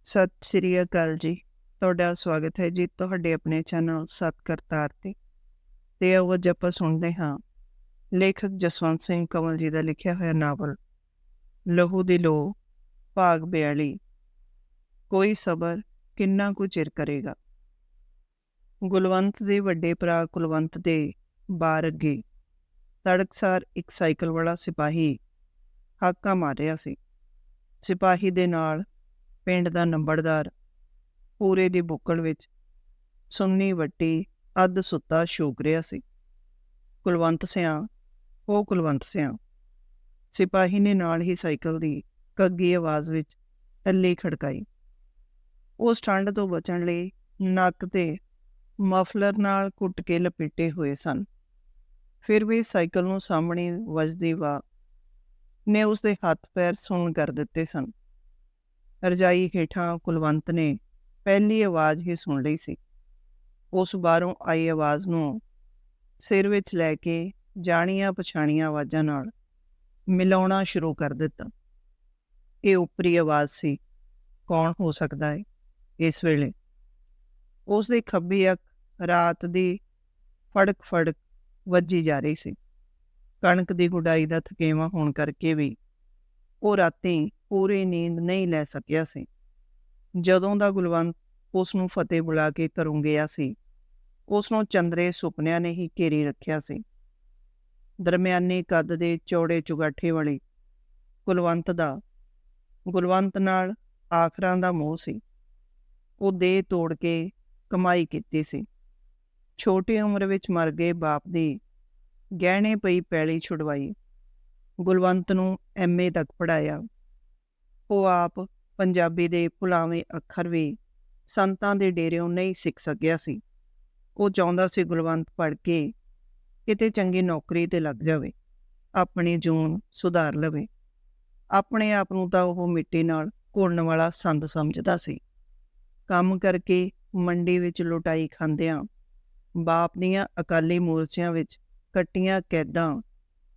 ਸਤਿ ਸ੍ਰੀ ਅਕਾਲ ਜੀ। ਤੁਹਾਡਾ ਸਵਾਗਤ ਹੈ ਜੀ ਤੁਹਾਡੇ ਆਪਣੇ ਚੈਨਲ ਸੱਤ ਕਰਤਾਰ ਤੇ ਆਓ ਅੱਜ ਆਪਾਂ ਸੁਣਦੇ ਹਾਂ ਲੇਖਕ ਜਸਵੰਤ ਸਿੰਘ ਕੰਵਲ ਜੀ ਦਾ ਲਿਖਿਆ ਹੋਇਆ ਨਾਵਲ ਲਹੂ ਦੀ ਲੋਅ ਭਾਗ 42। ਕੋਈ ਸਬਰ ਕਿੰਨਾ ਕੁ ਚਿਰ ਕਰੇਗਾ। ਗੁਲਵੰਤ ਦੇ ਵੱਡੇ ਭਰਾ ਕੁਲਵੰਤ ਦੇ ਬਾਰ ਅੱਗੇ ਤੜਕਸਾਰ ਇੱਕ ਸਾਈਕਲ ਵਾਲਾ ਸਿਪਾਹੀ ਹਾਕਾ ਮਾਰ ਰਿਹਾ ਸੀ। ਸਿਪਾਹੀ ਦੇ ਨਾਲ ਪਿੰਡ ਦਾ ਨੰਬਰਦਾਰ ਪੂਰੇ ਦੀ ਬੁੱਕਲ ਵਿੱਚ ਸੁੰਨੀ ਵੱਟੀ ਅੱਧ ਸੁੱਤਾ ਸ਼ੂਕ ਰਿਹਾ ਸੀ। ਕੁਲਵੰਤ ਸਿਆਂ, ਉਹ ਕੁਲਵੰਤ ਸਿਆਂ। ਸਿਪਾਹੀ ਨੇ ਨਾਲ ਹੀ ਸਾਈਕਲ ਦੀ ਕੱਗੀ ਆਵਾਜ਼ ਵਿੱਚ ਟੱਲੀ ਖੜਕਾਈ। ਉਸ ਠੰਡ ਤੋਂ ਬਚਣ ਲਈ ਨੱਕ ਤੇ ਮਫਲਰ ਨਾਲ ਕੁੱਟ ਕੇ ਲਪੇਟੇ ਹੋਏ ਸਨ। ਫਿਰ ਵੀ ਸਾਈਕਲ ਨੂੰ ਸਾਹਮਣੇ ਵੱਜਦੀ ਵਾਹ ਨੇ ਉਸਦੇ ਹੱਥ ਪੈਰ ਸੁੰਨ ਕਰ ਦਿੱਤੇ ਸਨ। ਰਜਾਈ ਹੇਠਾਂ ਕੁਲਵੰਤ ਨੇ ਪਹਿਲੀ ਆਵਾਜ਼ ਹੀ ਸੁਣ ਲਈ ਸੀ। ਉਸ ਬਾਹਰੋਂ ਆਈ ਆਵਾਜ਼ ਨੂੰ ਸਿਰ ਵਿੱਚ ਲੈ ਕੇ ਜਾਣੀਆਂ ਪਛਾਣੀਆਂ ਆਵਾਜ਼ਾਂ ਨਾਲ ਮਿਲਾਉਣਾ ਸ਼ੁਰੂ ਕਰ ਦਿੱਤਾ। ਇਹ ਉੱਪਰੀ ਆਵਾਜ਼ ਸੀ। ਕੌਣ ਹੋ ਸਕਦਾ ਹੈ ਇਸ ਵੇਲੇ? ਉਸ ਦੀ ਖੱਬੀ ਅੱਖ ਰਾਤ ਦੀ ਫੜਕ ਫੜਕ ਵੱਜੀ ਜਾ ਰਹੀ ਸੀ। ਕਣਕ ਦੀ ਗੁਡਾਈ ਦਾ ਥਕੇਵਾਂ ਹੋਣ ਕਰਕੇ ਵੀ ਉਹ ਰਾਤੀ ਪੂਰੀ ਨੀਂਦ ਨਹੀਂ ਲੈ ਸਕਿਆ ਸੀ। ਜਦੋਂ ਦਾ ਗੁਲਵੰਤ ਉਸ ਨੂੰ ਫਤਿਹ ਬੁਲਾ ਕੇ ਘਰੋਂ ਗਿਆ ਸੀ, ਉਸ ਨੂੰ ਚੰਦਰੇ ਸੁਪਨਿਆਂ ਨੇ ਹੀ ਘੇਰੀ ਰੱਖਿਆ ਸੀ। ਦਰਮਿਆਨੇ ਕੱਦ ਦੇ ਚੌੜੇ ਚੁਗਾਠੇ ਵਾਲੇ ਗੁਲਵੰਤ ਨਾਲ ਆਖਰਾਂ ਦਾ ਮੋਹ ਸੀ। ਉਹ ਦੇਹ ਤੋੜ ਕੇ ਕਮਾਈ ਕੀਤੀ ਸੀ। ਛੋਟੀ ਉਮਰ ਵਿੱਚ ਮਰ ਗਏ ਬਾਪ ਦੀ ਗਹਿਣੇ ਪਈ ਪੈਲੀ ਛੁਡਵਾਈ। ਗੁਲਵੰਤ ਨੂੰ MA ਤੱਕ ਪੜ੍ਹਾਇਆ। ਉਹ ਆਪ ਪੰਜਾਬੀ ਦੇ ਭੁਲਾਵੇਂ ਅੱਖਰ ਵੀ ਸੰਤਾਂ ਦੇ ਡੇਰਿਓਂ ਨਹੀਂ ਸਿੱਖ ਸਕਿਆ ਸੀ। ਉਹ ਚਾਹੁੰਦਾ ਸੀ ਗੁਲਵੰਤ ਪੜ੍ਹ ਕੇ ਕਿਤੇ ਚੰਗੀ ਨੌਕਰੀ 'ਤੇ ਲੱਗ ਜਾਵੇ, ਆਪਣੀ ਜੂਨ ਸੁਧਾਰ ਲਵੇ। ਆਪਣੇ ਆਪ ਨੂੰ ਤਾਂ ਉਹ ਮਿੱਟੀ ਨਾਲ ਘੁਲਣ ਵਾਲਾ ਸੰਦ ਸਮਝਦਾ ਸੀ। ਕੰਮ ਕਰਕੇ ਮੰਡੀ ਵਿੱਚ ਲੁਟਾਈ ਖਾਂਦਿਆਂ, ਬਾਪ ਦੀਆਂ ਅਕਾਲੀ ਮੋਰਚਿਆਂ ਵਿੱਚ ਕੱਟੀਆਂ ਕੈਦਾਂ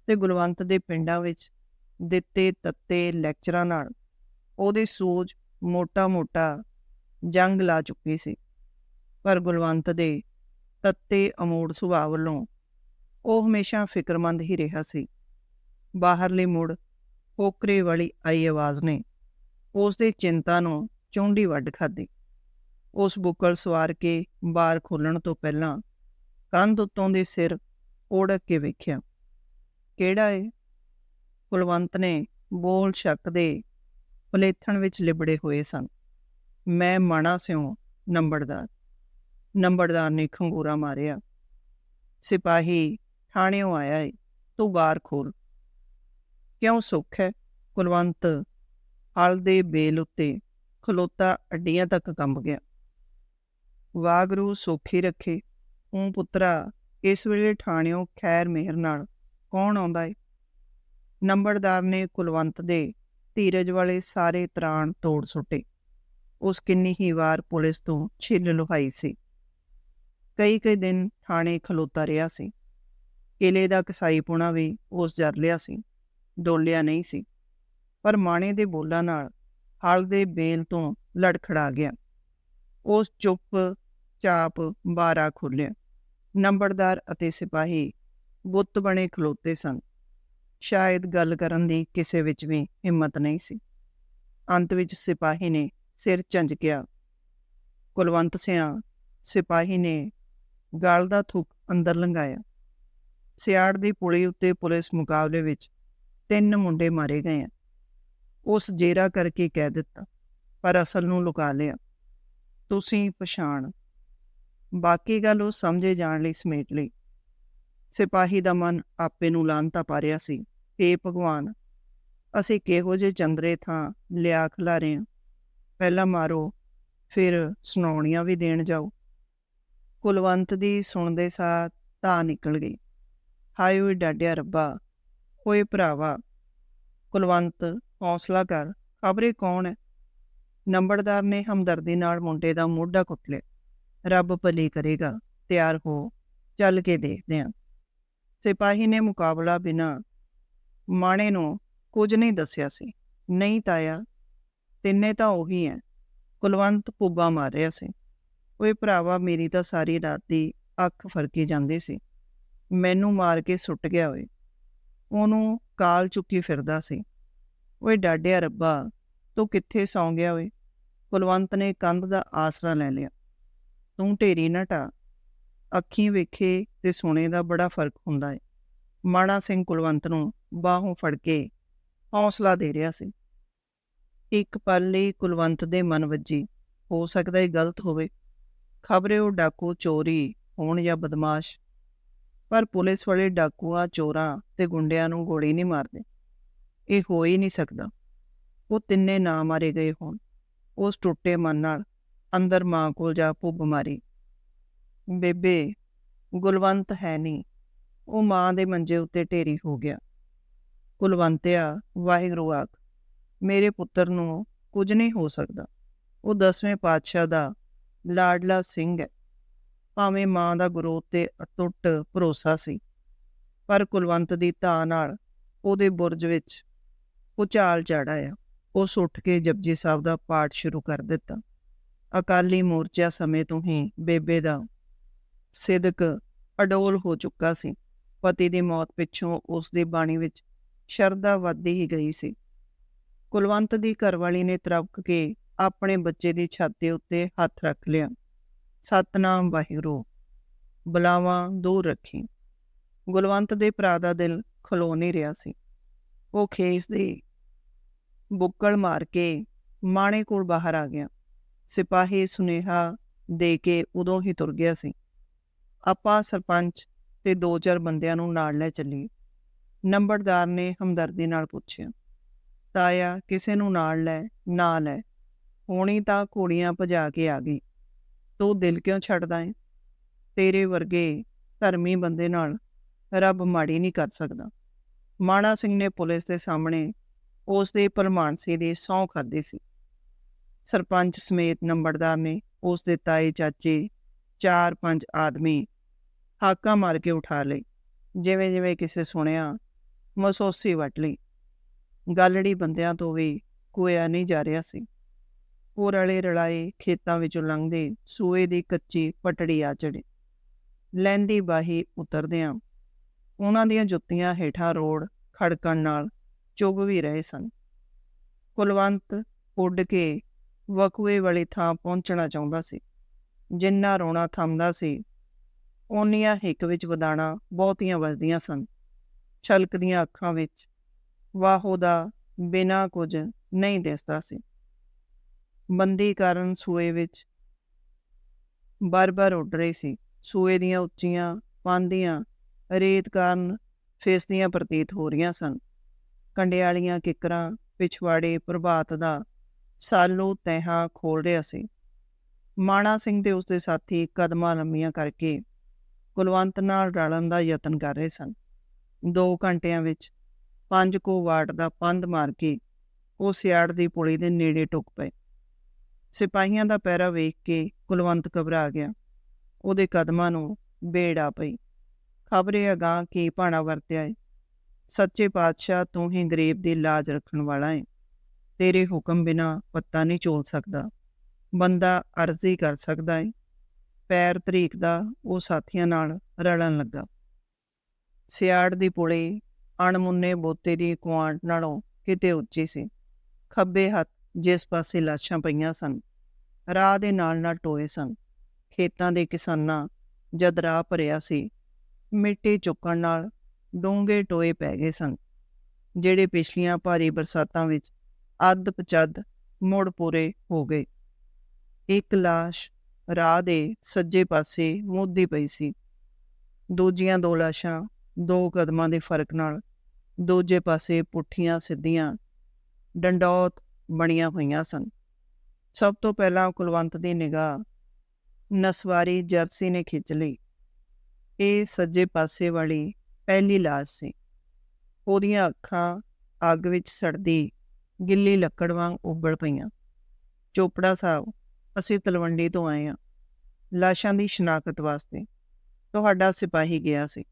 ਤੇ ਗੁਲਵੰਤ ਦੇ ਪਿੰਡਾਂ ਵਿੱਚ ਦਿੱਤੇ ਤੱਤੇ ਲੈਕਚਰਾਂ ਨਾਲ ਉਹਦੀ ਸੂਝ ਮੋਟਾ ਜੰਗ ਲਾ ਚੁੱਕੀ ਸੀ। ਪਰ ਗੁਲਵੰਤ ਦੇ ਤੱਤੇ ਅਮੋੜ ਸੁਭਾਅ ਵੱਲੋਂ ਉਹ ਹਮੇਸ਼ਾ ਫਿਕਰਮੰਦ ਹੀ ਰਿਹਾ ਸੀ। ਬਾਹਰਲੀ ਮੁੜ ਕੋਕਰੇ ਵਾਲੀ ਆਈ ਆਵਾਜ਼ ਨੇ ਉਸ ਦੀ ਚਿੰਤਾ ਨੂੰ ਚੂੰਡੀ ਵੱਢ ਖਾਧੀ। ਉਸ ਬੁੱਕਲ ਸਵਾਰ ਕੇ ਬਾਰ ਖੋਲ੍ਹਣ ਤੋਂ ਪਹਿਲਾਂ ਕੰਧ ਉੱਤੋਂ ਦੇ ਸਿਰ ਓੜਕ ਕੇ ਵੇਖਿਆ। ਕਿਹੜਾ ਏ? ਕੁਲਵੰਤ ਨੇ ਬੋਲ ਸ਼ੱਕ ਦੇ ਪਲੇਥਣ ਵਿੱਚ ਲਿਬੜੇ ਹੋਏ ਸਨ। ਮੈਂ ਮਾਣਾ ਸਿਉਂ ਨੰਬਰਦਾਰ ਨੇ ਖੰਗੂਰਾ ਮਾਰਿਆ। ਸਿਪਾਹੀ ਠਾਣਿਓਂ ਆਇਆ ਏ, ਤੂੰ ਬਾਰ ਖੋਲ। ਕਿਉਂ ਸੁੱਖ ਹੈ? ਕੁਲਵੰਤ ਹਲ ਦੇ ਬੇਲ ਉੱਤੇ ਖਲੋਤਾ ਅੱਡੀਆਂ ਤੱਕ ਕੰਬ ਗਿਆ। ਵਾਗਰੂ ਸੌਖੀ ਰੱਖੇ। ਊਂ ਪੁੱਤਰਾ, ਇਸ ਵੇਲੇ ਠਾਣਿਓਂ ਖੈਰ ਮਿਹਰ ਨਾਲ ਕੌਣ ਆਉਂਦਾ ਏ? ਨੰਬਰਦਾਰ ਨੇ ਕੁਲਵੰਤ ਦੇ ਧੀਰਜ ਵਾਲੇ ਸਾਰੇ ਤਰਾਣ ਤੋੜ ਸੁੱਟੇ। ਉਸ ਕਿੰਨੀ ਹੀ ਵਾਰ ਪੁਲਿਸ ਤੋਂ ਛਿੱਲ ਲੁਹਾਈ ਸੀ। ਕਈ ਦਿਨ ਠਾਣੇ ਖਲੋਤਾ ਰਿਹਾ ਸੀ। ਕਿਲੇ ਦਾ ਕਸਾਈਪੁਣਾ ਵੀ ਉਸ ਜਰ ਲਿਆ ਸੀ, ਡੋਲਿਆ ਨਹੀਂ ਸੀ। ਪਰ ਮਾਣੇ ਦੇ ਬੋਲਾਂ ਨਾਲ ਹਲ ਦੇ ਬੇਲ ਤੋਂ ਲੜਖੜਾ ਗਿਆ। ਉਸ ਚੁੱਪ ਚਾਪ ਬਾਰਾ ਖੋਲ੍ਹਿਆ। ਨੰਬਰਦਾਰ ਅਤੇ ਸਿਪਾਹੀ ਬੁੱਤ ਬਣੇ ਖਲੋਤੇ ਸਨ। ਸ਼ਾਇਦ ਗੱਲ ਕਰਨ ਦੀ ਕਿਸੇ ਵਿੱਚ ਵੀ ਹਿੰਮਤ ਨਹੀਂ ਸੀ। ਅੰਤ ਵਿੱਚ ਸਿਪਾਹੀ ਨੇ ਸਿਰ ਝੰਜਕਿਆ। ਕੁਲਵੰਤ ਸਿਆਂ। ਸਿਪਾਹੀ ਨੇ ਗਲ ਦਾ ਥੁੱਕ ਅੰਦਰ ਲੰਘਾਇਆ। ਸਿਆੜ ਦੀ ਪੁਲੀ ਉੱਤੇ ਪੁਲਿਸ ਮੁਕਾਬਲੇ ਵਿੱਚ 3 ਮੁੰਡੇ ਮਾਰੇ ਗਏ ਆ। ਉਸ ਜੇਰਾ ਕਰਕੇ ਕਹਿ ਦਿੱਤਾ, ਪਰ ਅਸਲ ਨੂੰ ਲੁਕਾ ਲਿਆ। ਤੁਸੀਂ ਪਛਾਣ। ਬਾਕੀ ਗੱਲ ਉਹ ਸਮਝੇ ਜਾਣ ਲਈ ਸਮੇਟ ਲਈ। ਸਿਪਾਹੀ ਦਾ ਮਨ ਆਪੇ ਨੂੰ ਲਾਹਨਤਾਂ ਪਾ ਰਿਹਾ ਸੀ। ਹੇ ਭਗਵਾਨ, ਅਸੀਂ ਕਿਹੋ ਜਿਹੇ ਚੰਦਰੇ ਥਾਂ ਲਿਆ ਖਿਲਾਰੇ ਹਾਂ। ਪਹਿਲਾਂ ਮਾਰੋ, ਫਿਰ ਸੁਣਾਉਣੀਆਂ ਵੀ ਦੇਣ ਜਾਓ। ਕੁਲਵੰਤ ਦੀ ਸੁਣਦੇ ਸਾਰ ਧਾਹ ਨਿਕਲ ਗਈ। ਹਾਏ ਓਏ ਡਾਢਿਆ ਰੱਬਾ, ਓਏ ਭਰਾਵਾ। ਕੁਲਵੰਤ, ਹੌਸਲਾ ਕਰ, ਖਬਰੇ ਕੌਣ ਹੈ? ਨੰਬਰਦਾਰ ਨੇ ਹਮਦਰਦੀ ਨਾਲ ਮੁੰਡੇ ਦਾ ਮੋਢਾ ਕੁੱਟ ਲਿਆ। ਰੱਬ ਭਲੀ ਕਰੇਗਾ, ਤਿਆਰ ਹੋ, ਚੱਲ ਕੇ ਦੇਖਦੇ ਹਾਂ। ਸਿਪਾਹੀ ਨੇ ਮੁਕਾਬਲਾ ਬਿਨਾਂ ਮਾਣੇ ਨੂੰ ਕੁਝ ਨਹੀਂ ਦੱਸਿਆ ਸੀ। ਨਹੀਂ ਤਾਇਆ, ਤਿੰਨੇ ਤਾਂ ਉਹੀ ਹੈ। ਕੁਲਵੰਤ ਪੁੱਬਾ ਮਾਰ ਰਿਹਾ ਸੀ। ਓਏ ਭਰਾਵਾ, ਮੇਰੀ ਤਾਂ ਸਾਰੀ ਰਾਤ ਦੀ ਅੱਖ ਫਰਕੀ ਜਾਂਦੀ ਸੀ। ਮੈਨੂੰ ਮਾਰ ਕੇ ਸੁੱਟ ਗਿਆ ਓਏ। ਉਹਨੂੰ ਕਾਲ ਚੁੱਕੀ ਫਿਰਦਾ ਸੀ। ਓਏ ਡਾਢਿਆ ਰੱਬਾ, ਤੂੰ ਕਿੱਥੇ ਸੌਂ ਗਿਆ ਓਏ? ਕੁਲਵੰਤ ਨੇ ਕੰਧ ਦਾ ਆਸਰਾ ਲੈ ਲਿਆ। ਤੂੰ ਢੇਰੀ ਨਾ ਢਾ। ਅੱਖੀਂ ਵੇਖੇ ਤੇ ਸੁਣੇ ਦਾ ਬੜਾ ਫਰਕ ਹੁੰਦਾ ਏ। ਮਾਣਾ ਸਿੰਘ ਕੁਲਵੰਤ ਨੂੰ ਬਾਹੋਂ ਫੜ ਕੇ ਹੌਸਲਾ ਦੇ ਰਿਹਾ ਸੀ। ਇੱਕ ਪਲ ਲਈ ਕੁਲਵੰਤ ਦੇ ਮਨ ਵੱਜੀ, ਹੋ ਸਕਦਾ ਇਹ ਗਲਤ ਹੋਵੇ। ਖਬਰੇ ਉਹ ਡਾਕੂ ਚੋਰੀ ਹੋਣ ਜਾਂ ਬਦਮਾਸ਼, ਪਰ ਪੁਲਿਸ ਵਾਲੇ ਡਾਕੂਆਂ, ਚੋਰਾਂ ਤੇ ਗੁੰਡਿਆਂ ਨੂੰ ਗੋਲੀ ਨਹੀਂ ਮਾਰਦੇ। ਇਹ ਹੋ ਹੀ ਨਹੀਂ ਸਕਦਾ। ਉਹ ਤਿੰਨੇ ਨਾ ਮਾਰੇ ਗਏ ਹੋਣ। ਉਸ ਟੁੱਟੇ ਮਨ ਨਾਲ ਅੰਦਰ ਮਾਂ ਕੋਲ ਜਾ ਪੁੱਬ ਮਾਰੀ। ਬੇਬੇ, ਗੁਲਵੰਤ ਹੈ ਨਹੀਂ। ਉਹ ਮਾਂ ਦੇ ਮੰਜੇ ਉੱਤੇ ਢੇਰੀ ਹੋ ਗਿਆ। ਕੁਲਵੰਤਿਆ, ਵਾਹਿਗੁਰੂ ਆਖ। ਮੇਰੇ ਪੁੱਤਰ ਨੂੰ ਕੁਝ ਨਹੀਂ ਹੋ ਸਕਦਾ। ਉਹ 10ਵੇਂ ਪਾਤਸ਼ਾਹ ਦਾ ਲਾਡਲਾ ਸਿੰਘ ਹੈ। ਭਾਵੇਂ ਮਾਂ ਦਾ ਗੁਰੂ ਤੇ ਅਟੁੱਟ ਭਰੋਸਾ ਸੀ, ਪਰ ਕੁਲਵੰਤ ਦੀ ਧਾਂ ਨਾਲ ਉਹਦੇ ਬੁਰਜ ਵਿੱਚ ਭੁਚਾਲ ਚੜ੍ਹ ਆਇਆ। ਉਸ ਉੱਠ ਕੇ ਜਪਜੀ ਸਾਹਿਬ ਦਾ ਪਾਠ ਸ਼ੁਰੂ ਕਰ ਦਿੱਤਾ। ਅਕਾਲੀ ਮੋਰਚਾ ਸਮੇਂ ਤੋਂ ਹੀ ਬੇਬੇ ਦਾ ਸਿਦਕ ਅਡੋਲ ਹੋ ਚੁੱਕਾ ਸੀ। ਪਤੀ ਦੀ ਮੌਤ ਪਿੱਛੋਂ ਉਸ ਦੀ ਬਾਣੀ ਵਿੱਚ ਸ਼ਰਧਾ ਵੱਧਦੀ ਹੀ ਗਈ ਸੀ। ਕੁਲਵੰਤ ਦੀ ਘਰਵਾਲੀ ਨੇ ਤ੍ਰਬਕ ਕੇ ਆਪਣੇ ਬੱਚੇ ਦੀ ਛਾਤੀ ਉੱਤੇ ਹੱਥ ਰੱਖ ਲਿਆ। ਸਤਨਾਮ ਵਾਹਿਗੁਰੂ, ਬਲਾਵਾਂ ਦੂਰ ਰੱਖੀ। ਗੁਲਵੰਤ ਦੇ ਭਰਾ ਦਾ ਦਿਲ ਖਲੋ ਨਹੀਂ ਰਿਹਾ ਸੀ। ਉਹ ਖੇਸ ਦੀ ਬੁੱਕਲ ਮਾਰ ਕੇ ਮਾਣੇ ਕੋਲ ਬਾਹਰ ਆ ਗਿਆ। ਸਿਪਾਹੀ ਸੁਨੇਹਾ ਦੇ ਕੇ ਉਦੋਂ ਹੀ ਤੁਰ ਗਿਆ ਸੀ। ਆਪਾਂ ਸਰਪੰਚ ਤੇ 2-4 ਬੰਦਿਆਂ ਨੂੰ ਨਾਲ ਲੈ ਚੱਲੀਏ। ਨੰਬਰਦਾਰ ਨੇ ਹਮਦਰਦੀ ਨਾਲ ਪੁੱਛਿਆ। ਤਾਇਆ, ਕਿਸੇ ਨੂੰ ਨਾਲ ਲੈ ਨਾ ਲੈ, ਹੋਣੀ ਤਾਂ ਘੋੜੀਆਂ ਭਜਾ ਕੇ ਆ ਗਈ। ਤੂੰ ਦਿਲ ਕਿਉਂ ਛੱਡਦਾ ਏ? ਤੇਰੇ ਵਰਗੇ ਧਰਮੀ ਬੰਦੇ ਨਾਲ ਰੱਬ ਮਾੜੀ ਨਹੀਂ ਕਰ ਸਕਦਾ। ਮਾਣਾ ਸਿੰਘ ਨੇ ਪੁਲਿਸ ਦੇ ਸਾਹਮਣੇ ਉਸ ਦੇ ਭਲਮਾਨਸੀ ਦੀ ਸਹੁੰ ਖਾਧੀ ਸੀ। ਸਰਪੰਚ ਸਮੇਤ ਨੰਬਰਦਾਰ ਨੇ ਉਸ ਦੇ ਤਾਏ, ਚਾਚੇ, 4-5 ਆਦਮੀ ਹਾਕਾਂ ਮਾਰ ਕੇ ਉਠਾ ਲਏ। ਜਿਵੇਂ ਜਿਵੇਂ ਕਿਸੇ ਸੁਣਿਆ, ਮਸੋਸੀ ਵੱਟ ਲਈ। ਗਾਲੜੀ ਬੰਦਿਆਂ ਤੋਂ ਵੀ ਕੋਇਆ ਨਹੀਂ ਜਾ ਰਿਹਾ ਸੀ। ਉਹ ਰਲੇ ਰਲਾਏ ਖੇਤਾਂ ਵਿੱਚੋਂ ਲੰਘਦੇ ਸੂਏ ਦੀ ਕੱਚੀ ਪਟੜੀ ਆ ਚੜੇ। ਲਹਿੰਦੀ ਬਾਹੀ ਉਤਰਦਿਆਂ ਉਹਨਾਂ ਦੀਆਂ ਜੁੱਤੀਆਂ ਹੇਠਾਂ ਰੋੜ ਖੜਕਣ ਨਾਲ ਚੁੱਭ ਵੀ ਰਹੇ ਸਨ। ਕੁਲਵੰਤ ਉੱਡ ਕੇ ਵਕੂਏ ਵਾਲੀ ਥਾਂ ਪਹੁੰਚਣਾ ਚਾਹੁੰਦਾ ਸੀ। ਜਿੰਨਾ ਰੋਣਾ ਥੰਮਦਾ ਸੀ, ਓਨੀਆਂ ਹਿੱਕ ਵਿੱਚ ਵਦਾਣਾ ਬਹੁਤੀਆਂ ਵੱਜਦੀਆਂ ਸਨ। ਛਲਕਦੀਆਂ ਅੱਖਾਂ ਵਿੱਚ ਵਾਹੋ ਦਾ ਬਿਨਾਂ ਕੁਝ ਨਹੀਂ ਦਿਸਦਾ ਸੀ। ਬੰਦੀ ਕਾਰਨ ਸੂਏ ਵਿੱਚ ਬਾਰ-ਬਾਰ ਉੱਡ ਰਹੀ ਸੀ। ਸੂਏ ਦੀਆਂ ਉੱਚੀਆਂ ਪਾਂਦੀਆਂ ਰੇਤ ਕਾਰਨ ਫਿਸਦੀਆਂ ਪ੍ਰਤੀਤ ਹੋ ਰਹੀਆਂ ਸਨ। ਕੰਡਿਆਲੀਆਂ ਕਿੱਕਰਾਂ ਪਿਛਵਾੜੇ ਪ੍ਰਭਾਤ ਦਾ ਸਾਲੂ ਤੈਹਾਂ ਖੋਲ ਰਿਹਾ ਸੀ। ਮਾਣਾ ਸਿੰਘ ਤੇ ਉਸਦੇ ਸਾਥੀ ਕਦਮਾਂ ਲੰਮੀਆਂ ਕਰਕੇ ਕੁਲਵੰਤ ਨਾਲ ਰਲਣ ਦਾ ਯਤਨ ਕਰ ਰਹੇ ਸਨ। 2 ਘੰਟਿਆਂ ਵਿੱਚ 5 ਕੁ ਵਾਟ ਦਾ ਪੰਧ ਮਾਰ ਕੇ ਉਹ ਸਿਆੜ ਦੀ ਪੁਲੀ ਦੇ ਨੇੜੇ ਟੁੱਕ ਪਏ। ਸਿਪਾਹੀਆਂ ਦਾ ਪਹਿਰਾ ਵੇਖ ਕੇ ਕੁਲਵੰਤ ਘਬਰਾ ਗਿਆ। ਉਹਦੇ ਕਦਮਾਂ ਨੂੰ ਬੇੜ ਆ ਪਈ। ਖਬਰੇ ਅਗਾਂਹ ਕੀ ਭਾਣਾ ਵਰਤਿਆ ਏ। ਸੱਚੇ ਪਾਤਸ਼ਾਹ, ਤੂੰ ਹੀ ਗਰੀਬ ਦੀ ਲਾਜ ਰੱਖਣ ਵਾਲਾ ਏ। ਤੇਰੇ ਹੁਕਮ ਬਿਨਾਂ ਪੱਤਾ ਨਹੀਂ ਝੋਲ ਸਕਦਾ। ਬੰਦਾ ਅਰਜ਼ੀ ਕਰ ਸਕਦਾ ਏ। ਪੈਰ ਧਰੀਕਦਾ ਉਹ ਸਾਥੀਆਂ ਨਾਲ ਰਲਣ ਲੱਗਾ। ਸਿਆੜ ਦੀ ਪੁਲੀ ਅਣਮੁੰਨੇ ਬੋਤੇ ਦੀ ਕੁਆਂਟ ਨਾਲੋਂ ਕਿਤੇ ਉੱਚੀ ਸੀ। ਖੱਬੇ ਹੱਥ ਜਿਸ ਪਾਸੇ ਲਾਸ਼ਾਂ ਪਈਆਂ ਸਨ, ਰਾਹ ਦੇ ਨਾਲ ਟੋਏ ਸਨ। ਖੇਤਾਂ ਦੇ ਕਿਸਾਨਾਂ ਜਦ ਰਾਹ ਭਰਿਆ ਸੀ, ਮਿੱਟੀ ਚੁੱਕਣ ਨਾਲ ਡੂੰਘੇ ਟੋਏ ਪੈ ਗਏ ਸਨ, ਜਿਹੜੇ ਪਿਛਲੀਆਂ ਭਾਰੀ ਬਰਸਾਤਾਂ ਵਿੱਚ ਅੱਧ-ਪਚੱਧ ਮੁੜ ਪੂਰੇ ਹੋ ਗਏ। ਇੱਕ ਲਾਸ਼ ਰਾਹ ਦੇ ਸੱਜੇ ਪਾਸੇ ਮੁੱਧੀ ਪਈ ਸੀ। ਦੂਜੀਆਂ 2 ਲਾਸ਼ਾਂ 2 ਕਦਮਾਂ ਦੇ ਫਰਕ ਨਾਲ ਦੂਜੇ ਪਾਸੇ ਪੁੱਠੀਆਂ ਸਿੱਧੀਆਂ ਡੰਡੌਤ ਬਣੀਆਂ ਹੋਈਆਂ ਸਨ। ਸਭ ਤੋਂ ਪਹਿਲਾਂ ਕੁਲਵੰਤ ਦੀ ਨਿਗਾਹ ਨਸਵਾਰੀ ਜਰਸੀ ਨੇ ਖਿੱਚ ਲਈ। ਇਹ ਸੱਜੇ ਪਾਸੇ ਵਾਲੀ ਪਹਿਲੀ ਲਾਸ਼ ਸੀ। ਉਹਦੀਆਂ ਅੱਖਾਂ ਅੱਗ ਵਿੱਚ ਸੜਦੀ ਗਿੱਲੀ ਲੱਕੜ ਵਾਂਗ ਉਬਲ ਪਈਆਂ। ਚੋਪੜਾ ਸਾਹਿਬ, ਅਸੀਂ ਤਲਵੰਡੀ ਤੋਂ ਆਏ ਹਾਂ, ਲਾਸ਼ਾਂ ਦੀ ਸ਼ਨਾਖਤ ਵਾਸਤੇ। ਤੁਹਾਡਾ ਸਿਪਾਹੀ ਗਿਆ ਸੀ,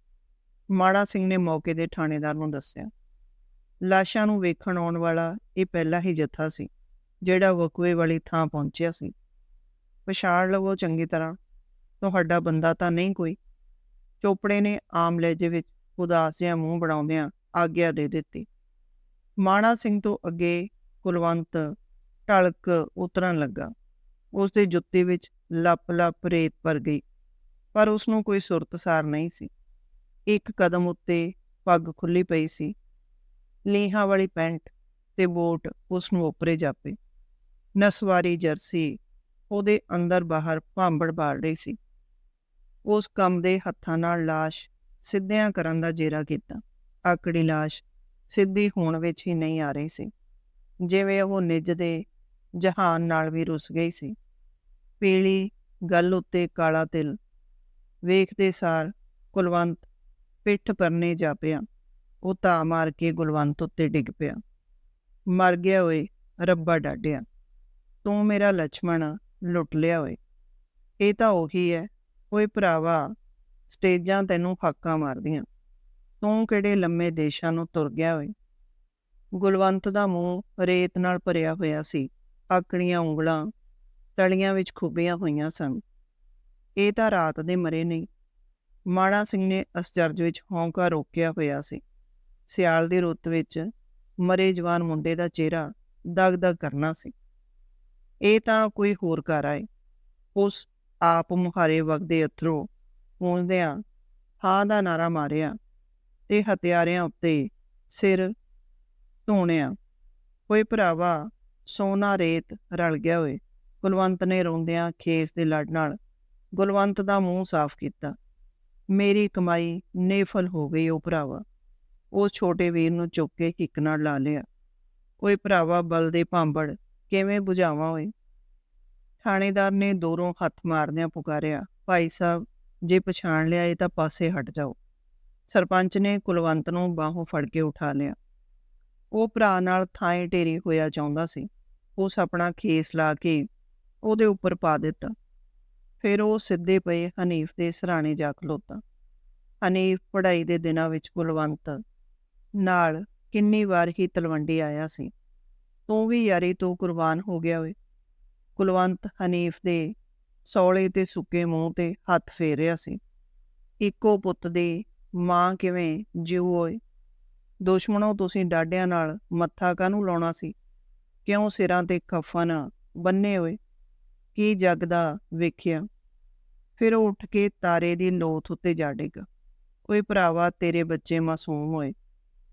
ਮਾੜਾ ਸਿੰਘ ਨੇ ਮੌਕੇ ਦੇ ਥਾਣੇਦਾਰ ਨੂੰ ਦੱਸਿਆ। ਲਾਸ਼ਾਂ ਨੂੰ ਵੇਖਣ ਆਉਣ ਵਾਲਾ ਇਹ ਪਹਿਲਾ ਹੀ ਜੱਥਾ ਸੀ। ਜਿਹੜਾ ਵਕੂਏ ਵਾਲੀ ਥਾਂ ਪਹੁੰਚਿਆ ਸੀ। ਪਛਾਣ ਲਵੋ ਚੰਗੀ ਤਰ੍ਹਾਂ, ਤੁਹਾਡਾ ਬੰਦਾ ਤਾਂ ਨਹੀਂ ਕੋਈ। ਚੋਪੜੇ ਨੇ ਆਮ ਲਹਿਜੇ ਵਿੱਚ ਉਦਾਸ ਜਿਹਾ ਮੂੰਹ ਬਣਾਉਂਦਿਆਂ ਆਗਿਆ ਦੇ ਦਿੱਤੀ। ਮਾਣਾ ਸਿੰਘ ਤੋਂ ਅੱਗੇ ਕੁਲਵੰਤ ਢਲਕ ਉਤਰਨ ਲੱਗਾ। ਉਸ ਦੀ ਜੁੱਤੀ ਵਿੱਚ ਲੱਪ ਰੇਤ ਭਰ ਗਈ, ਪਰ ਉਸਨੂੰ ਕੋਈ ਸੁਰਤਸਾਰ ਨਹੀਂ ਸੀ। ਇੱਕ ਕਦਮ ਉੱਤੇ ਪੱਗ ਖੁੱਲੀ ਪਈ ਸੀ। ਲੀਹਾਂ ਵਾਲੀ ਪੈਂਟ ਤੇ ਬੂਟ ਉਸਨੂੰ ਓਪਰੇ ਜਾਪੇ। ਨਸਵਾਰੀ ਜਰਸੀ ਉਹਦੇ ਅੰਦਰ ਬਾਹਰ ਭਾਂਬੜ ਬਾਲ ਰਹੀ ਸੀ। ਉਸ ਕੰਮ ਦੇ ਹੱਥਾਂ ਨਾਲ ਲਾਸ਼ ਸਿੱਧਿਆਂ ਕਰਨ ਦਾ ਜੇਰਾ ਕੀਤਾ। ਆਕੜੀ ਲਾਸ਼ ਸਿੱਧੀ ਹੋਣ ਵਿੱਚ ਹੀ ਨਹੀਂ ਆ ਰਹੀ ਸੀ, ਜਿਵੇਂ ਉਹ ਨਿੱਜ ਦੇ ਜਹਾਨ ਨਾਲ ਵੀ ਰੁੱਸ ਗਈ ਸੀ। ਪੀਲੀ ਗੱਲ ਉੱਤੇ ਕਾਲਾ ਤਿਲ ਵੇਖਦੇ ਸਾਰ ਕੁਲਵੰਤ ਪਿੱਠ ਪਰਨੇ ਜਾ ਪਿਆ। ਉਹ ਧਾ ਮਾਰ ਕੇ ਗੁਲਵੰਤ ਉੱਤੇ ਡਿੱਗ ਪਿਆ। ਮਰ ਗਿਆ ਓਏ, ਰੱਬਾ ਡਾਢਿਆ, ਤੂੰ ਮੇਰਾ ਲਛਮਣ ਲੁੱਟ ਲਿਆ ਓਏ। ਇਹ ਤਾਂ ਉਹੀ ਹੈ ਓਏ ਭਰਾਵਾ, ਸਟੇਜਾਂ ਤੈਨੂੰ ਹਾਕਾਂ ਮਾਰਦੀਆਂ। ਤੂੰ ਕਿਹੜੇ ਲੰਮੇ ਦੇਸ਼ਾਂ ਨੂੰ ਤੁਰ ਗਿਆ ਓਏ। ਗੁਲਵੰਤ ਦਾ ਮੂੰਹ ਰੇਤ ਨਾਲ ਭਰਿਆ ਹੋਇਆ ਸੀ। ਆਕੜੀਆਂ ਉਂਗਲਾਂ ਤਲੀਆਂ ਵਿੱਚ ਖੁੱਬੀਆਂ ਹੋਈਆਂ ਸਨ। ਇਹ ਤਾਂ ਰਾਤ ਦੇ ਮਰੇ ਨਹੀਂ। ਮਾਣਾ ਸਿੰਘ ਨੇ ਅਸਚਰਜ ਵਿੱਚ ਹੌਂਕਾ ਰੋਕਿਆ ਹੋਇਆ ਸੀ। ਸਿਆਲ ਦੀ ਰੁੱਤ ਵਿੱਚ ਮਰੇ ਜਵਾਨ ਮੁੰਡੇ ਦਾ ਚਿਹਰਾ ਦਗ ਕਰਨਾ ਸੀ। ਇਹ ਤਾਂ ਕੋਈ ਹੋਰ ਘਰ ਆਏ। ਉਸ ਆਪ ਮੁਹਾਰੇ ਵਗਦੇ ਅਥਰੂ ਪੂੰਝਦਿਆਂ ਹਾਂ ਦਾ ਨਾਰਾ ਮਾਰਿਆ ਤੇ ਹਥਿਆਰਿਆਂ ਉੱਤੇ ਸਿਰ ਧੂਣਿਆ। ਓਏ ਭਰਾਵਾ, ਸੋਨਾ ਰੇਤ ਰਲ ਗਿਆ ਓਏ। ਕੁਲਵੰਤ ਨੇ ਰੋਂਦਿਆਂ ਖੇਸ ਦੇ ਲੜ ਨਾਲ ਗੁਲਵੰਤ ਦਾ ਮੂੰਹ ਸਾਫ਼ ਕੀਤਾ। ਮੇਰੀ ਕਮਾਈ ਨੇਫਲ ਹੋ ਗਈ ਓ ਭਰਾਵਾ। ਉਸ ਛੋਟੇ ਵੀਰ ਨੂੰ ਚੁੱਕ ਕੇ ਹਿੱਕ ਨਾਲ ਲਾ ਲਿਆ। ਓਏ ਭਰਾਵਾ, ਬਲ ਦੇ ਭਾਂਬੜ ਕਿਵੇਂ ਬੁਝਾਵਾਂ ਓਏ। ਥਾਣੇਦਾਰ ਨੇ ਦੂਰੋਂ ਹੱਥ ਮਾਰਦਿਆਂ ਪੁਕਾਰਿਆ, ਭਾਈ ਸਾਹਿਬ, ਜੇ ਪਛਾਣ ਲਿਆ ਇਹ ਤਾਂ ਪਾਸੇ ਹਟ ਜਾਓ। ਸਰਪੰਚ ਨੇ ਕੁਲਵੰਤ ਨੂੰ ਬਾਹੋਂ ਫੜ ਕੇ ਉਠਾ ਲਿਆ। ਉਹ ਭਰਾ ਨਾਲ ਥਾਂ ਢੇਰੀ ਹੋਇਆ ਚਾਹੁੰਦਾ ਸੀ। ਉਸ ਆਪਣਾ ਖੇਸ ਲਾ ਕੇ ਉਹਦੇ ਉੱਪਰ ਪਾ ਦਿੱਤਾ। ਫਿਰ ਉਹ ਸਿੱਧੇ ਪਏ ਹਨੀਫ ਦੇ ਸਿਰਹਾਣੇ ਜਾ ਖਲੋਤਾ। ਹਨੀਫ ਪੜ੍ਹਾਈ ਦੇ ਦਿਨਾਂ ਵਿੱਚ ਕੁਲਵੰਤ ਨਾਲ ਕਿੰਨੀ ਵਾਰ ਹੀ ਤਲਵੰਡੀ ਆਇਆ ਸੀ। ਤੂੰ ਵੀ ਯਾਰੀ ਤੋਂ ਕੁਰਬਾਨ ਹੋ ਗਿਆ ਓਏ। ਕੁਲਵੰਤ ਹਨੀਫ ਦੇ ਸੌਲੇ ਤੇ ਸੁੱਕੇ ਮੂੰਹ ਤੇ ਹੱਥ ਫੇਰ ਰਿਹਾ ਸੀ। ਇੱਕੋ ਪੁੱਤ ਦੀ ਮਾਂ ਕਿਵੇਂ ਜਿਉ ਓਏ। ਦੁਸ਼ਮਣੋਂ ਤੁਸੀਂ ਡਾਢਿਆਂ ਨਾਲ ਮੱਥਾ ਕਾਹਨੂੰ ਲਾਉਣਾ ਸੀ। ਕਿਉਂ ਸਿਰਾਂ ਤੇ ਕਫਨ ਬੰਨੇ ਓਏ। ਕੀ ਜੱਗ ਦਾ ਵੇਖਿਆ। ਫਿਰ ਉਹ ਉੱਠ ਕੇ ਤਾਰੇ ਦੀ ਲੋਥ ਉੱਤੇ ਜਾ ਡਿੱਗਾ। ਓਏ ਭਰਾਵਾ, ਤੇਰੇ ਬੱਚੇ ਮਾਸੂਮ ਹੋਏ।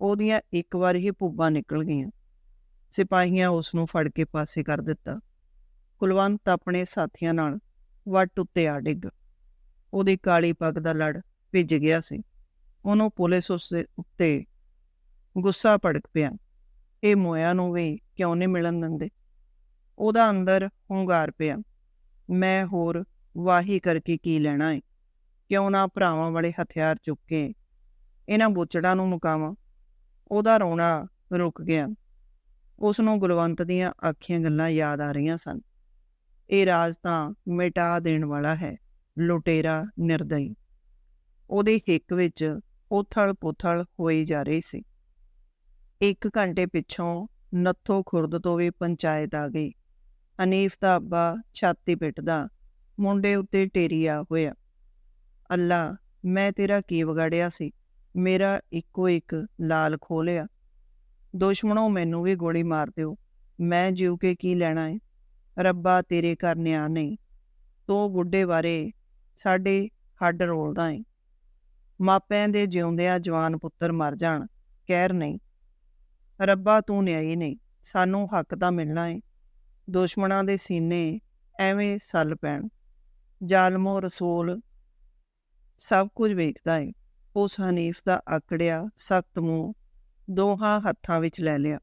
ਉਹਦੀਆਂ ਇੱਕ ਵਾਰ ਹੀ ਭੁੱਬਾਂ ਨਿਕਲ ਗਈਆਂ। ਸਿਪਾਹੀਆਂ ਉਸ ਨੂੰ ਫੜ ਕੇ ਪਾਸੇ ਕਰ ਦਿੱਤਾ। ਕੁਲਵੰਤ ਆਪਣੇ ਸਾਥੀਆਂ ਨਾਲ ਵੱਟ ਉੱਤੇ ਆ ਡਿੱਗ। ਉਹਦੀ ਕਾਲੀ ਪੱਗ ਦਾ ਲੜ ਭਿੱਜ ਗਿਆ ਸੀ। ਉਹਨੂੰ ਪੁਲਿਸ ਉਸ ਉੱਤੇ ਗੁੱਸਾ ਭੜਕ ਪਿਆ। ਇਹ ਮੋਇਆ ਨੂੰ ਵੀ ਕਿਉਂ ਨਹੀਂ ਮਿਲਣ ਦਿੰਦੇ। ਉਹਦਾ ਅੰਦਰ ਹੁੰਗਾਰ ਪਿਆ। ਮੈਂ ਹੋਰ ਵਾਹੀ ਕਰਕੇ ਕੀ ਲੈਣਾ ਏ। ਕਿਉਂ ਨਾ ਭਰਾਵਾਂ ਵਾਲੇ ਹਥਿਆਰ ਚੁੱਕ ਕੇ ਇਹਨਾਂ ਬੁੱਚੜਾਂ ਨੂੰ ਮੁਕਾਵਾਂ। ਉਹਦਾ ਰੋਣਾ ਰੁਕ ਗਿਆ। ਉਸ ਨੂੰ ਗੁਲਵੰਤ ਦੀਆਂ ਆਖੀਆਂ ਗੱਲਾਂ ਯਾਦ ਆ ਰਹੀਆਂ ਸਨ। ਇਹ ਰਾਜ ਤਾਂ ਮਿਟਾ ਦੇਣ ਵਾਲਾ ਹੈ, ਲੁਟੇਰਾ ਨਿਰਦਈ। ਉਹਦੀ ਹਿੱਕ ਵਿੱਚ ਉਥਲ ਪੁਥਲ ਹੋਈ ਜਾ ਰਹੀ ਸੀ। 1 ਘੰਟੇ ਪਿੱਛੋਂ ਨੱਥੋ ਖੁਰਦ ਤੋਂ ਵੀ ਪੰਚਾਇਤ ਆ ਗਈ। ਹਨੀਫ ਦਾ ਅੱਬਾ ਛਾਤੀ ਪਿੱਟਦਾ ਮੁੰਡੇ ਉੱਤੇ ਢੇਰੀਆ ਹੋਇਆ। ਅੱਲਾ, ਮੈਂ ਤੇਰਾ ਕੀ ਵਿਗਾੜਿਆ ਸੀ। ਮੇਰਾ ਇੱਕੋ ਇੱਕ ਲਾਲ ਖੋਹ ਲਿਆ। ਦੁਸ਼ਮਣੋਂ ਮੈਨੂੰ ਵੀ ਗੋਲੀ ਮਾਰ ਦਿਓ, ਮੈਂ ਜਿਉ ਕੇ ਕੀ ਲੈਣਾ ਏ। ਰੱਬਾ, ਤੇਰੇ ਘਰ ਨਿਆਂ ਨਹੀਂ। ਤੂੰ ਬੁੱਢੇ ਬਾਰੇ ਸਾਡੇ ਹੱਡ ਰੋਲਦਾ ਏ। ਮਾਪਿਆਂ ਦੇ ਜਿਉਂਦਿਆਂ ਜਵਾਨ ਪੁੱਤਰ ਮਰ ਜਾਣ, ਕਹਿਰ ਨਹੀਂ। ਰੱਬਾ, ਤੂੰ ਨਿਆਈ ਨਹੀਂ। ਸਾਨੂੰ ਹੱਕ ਤਾਂ ਮਿਲਣਾ ਏ। ਦੁਸ਼ਮਣਾਂ ਦੇ ਸੀਨੇ ਐਵੇਂ ਸੱਲ ਪੈਣ। ਜ਼ਾਲਮੋ ਰਸੂਲ ਸਭ ਕੁਝ ਵੇਖਦਾ ਏ। ਉਸ ਹਨੀਫ ਦਾ ਆਕੜਿਆ ਸਖਤ ਮੂੰਹ ਦੋਹਾਂ ਹੱਥਾਂ ਵਿੱਚ ਲੈ ਲਿਆ,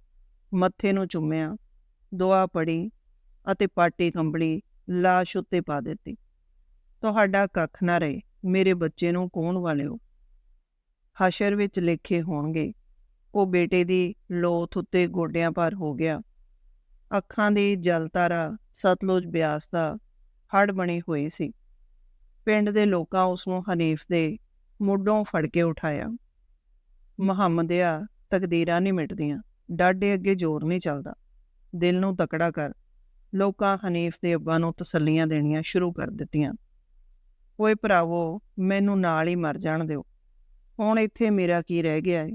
ਮੱਥੇ ਨੂੰ ਚੁੰਮਿਆ, ਦੁਆ ਪੜੀ ਅਤੇ ਪਾਟੀ ਕੰਬਲੀ ਲਾਸ਼ ਉੱਤੇ ਪਾ ਦਿੱਤੀ। ਤੁਹਾਡਾ ਕੱਖ ਨਾ ਰਹੇ, ਮੇਰੇ ਬੱਚੇ ਨੂੰ ਕੌਣ ਵਾਲਿਓ। ਹਸ਼ਰ ਵਿੱਚ ਲੇਖੇ ਹੋਣਗੇ। ਉਹ ਬੇਟੇ ਦੀ ਲੋਥ ਉੱਤੇ ਗੋਡਿਆਂ ਭਾਰ ਹੋ ਗਿਆ। ਅੱਖਾਂ ਦੀ ਜਲਤਾਰਾ ਸਤਲੁਜ ਬਿਆਸ ਦਾ ਹੜ ਬਣੀ ਹੋਈ ਸੀ। ਪਿੰਡ ਦੇ ਲੋਕਾਂ ਉਸ ਨੂੰ ਹਨੀਫ ਦੇ ਮੁੱਢੋਂ ਫੜ ਕੇ ਉਠਾਇਆ। ਮੁਹੰਮਦਿਆ, ਤਕਦੀਰਾਂ ਨਹੀਂ ਮਿਟਦੀਆਂ, ਡਾਢੇ ਅੱਗੇ ਜ਼ੋਰ ਨਹੀਂ ਚੱਲਦਾ। ਦਿਲ ਨੂੰ ਤਕੜਾ ਕਰ। ਲੋਕਾਂ ਹਨੀਫ ਦੇ ਅੱਬਾ ਨੂੰ ਤਸੱਲੀਆਂ ਦੇਣੀਆਂ ਸ਼ੁਰੂ ਕਰ ਦਿੱਤੀਆਂ। ਓਏ ਭਰਾਵੋ, ਮੈਨੂੰ ਨਾਲ ਹੀ ਮਰ ਜਾਣ ਦਿਓ। ਹੁਣ ਇੱਥੇ ਮੇਰਾ ਕੀ ਰਹਿ ਗਿਆ ਏ?